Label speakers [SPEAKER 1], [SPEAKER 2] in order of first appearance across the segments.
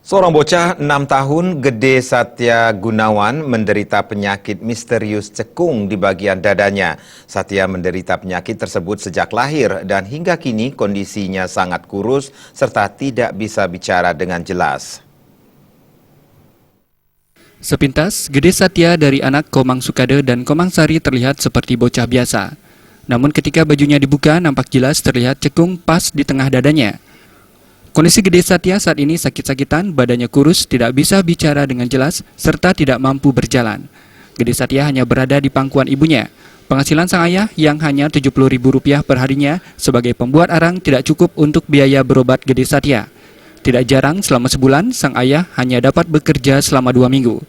[SPEAKER 1] Seorang bocah 6 tahun, Gede Satya Gunawan, menderita penyakit misterius cekung di bagian dadanya. Satya menderita penyakit tersebut sejak lahir dan hingga kini kondisinya sangat kurus serta tidak bisa bicara dengan jelas.
[SPEAKER 2] Sepintas, Gede Satya dari anak Komang Sukade dan Komang Sari terlihat seperti bocah biasa. Namun ketika bajunya dibuka, nampak jelas terlihat cekung pas di tengah dadanya. Kondisi Gede Satya saat ini sakit-sakitan, badannya kurus, tidak bisa bicara dengan jelas, serta tidak mampu berjalan. Gede Satya hanya berada di pangkuan ibunya. Penghasilan sang ayah yang hanya Rp70.000 per harinya sebagai pembuat arang tidak cukup untuk biaya berobat Gede Satya. Tidak jarang selama sebulan, sang ayah hanya dapat bekerja selama 2 minggu.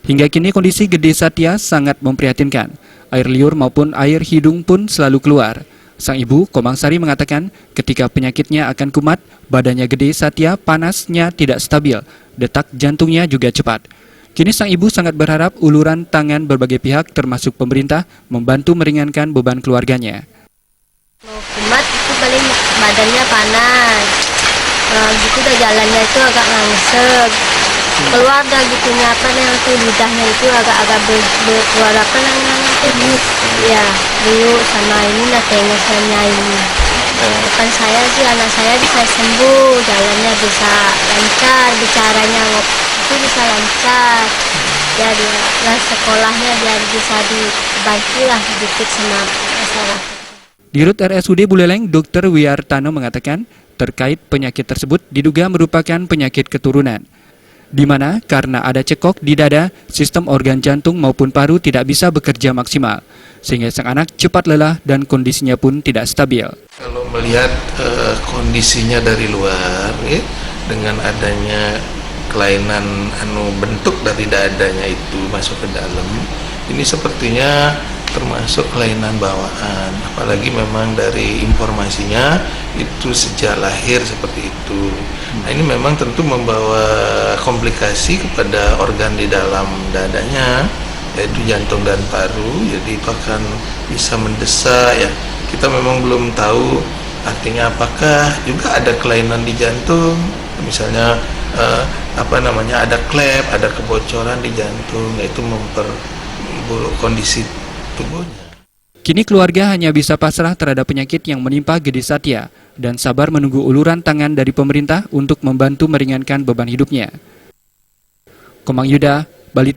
[SPEAKER 2] Hingga kini kondisi Gede Satya sangat memprihatinkan. Air liur maupun air hidung pun selalu keluar. Sang ibu, Komang Sari, mengatakan ketika penyakitnya akan kumat, badannya Gede Satya panasnya tidak stabil, detak jantungnya juga cepat. Kini sang ibu sangat berharap uluran tangan berbagai pihak termasuk pemerintah membantu meringankan beban keluarganya.
[SPEAKER 3] Mau kumat itu paling badannya panas, gitu dah jalannya itu agak ngangsek. Keluar dah gitunya apa yang tuh lidahnya itu agak-agak keluar apa namanya itu ya bulu sama ini nah tengosannya ini. Depan saya sih anak saya bisa sembuh, jalannya bisa lancar, bicaranya itu bisa lancar. Jadi sekolahnya biar bisa dibantu lah sedikit sama masyarakat.
[SPEAKER 2] Di Rut RSUD Buleleng, Dr. Wiartano mengatakan terkait penyakit tersebut diduga merupakan penyakit keturunan, di mana karena ada cekok di dada, sistem organ jantung maupun paru tidak bisa bekerja maksimal, sehingga sang anak cepat lelah dan kondisinya pun tidak stabil.
[SPEAKER 4] Kalau melihat kondisinya dari luar, ya, dengan adanya kelainan bentuk dari dadanya itu masuk ke dalam, ini sepertinya termasuk kelainan bawaan, apalagi memang dari informasinya itu sejak lahir seperti itu. Nah, ini memang tentu membawa komplikasi kepada organ di dalam dadanya, yaitu jantung dan paru, jadi itu akan bisa mendesak ya. Kita memang belum tahu artinya apakah juga ada kelainan di jantung, misalnya ada klep, ada kebocoran di jantung, yaitu memperburuk kondisi tubuhnya.
[SPEAKER 2] Kini keluarga hanya bisa pasrah terhadap penyakit yang menimpa Gede Satya dan sabar menunggu uluran tangan dari pemerintah untuk membantu meringankan beban hidupnya. Komang Yuda, Bali.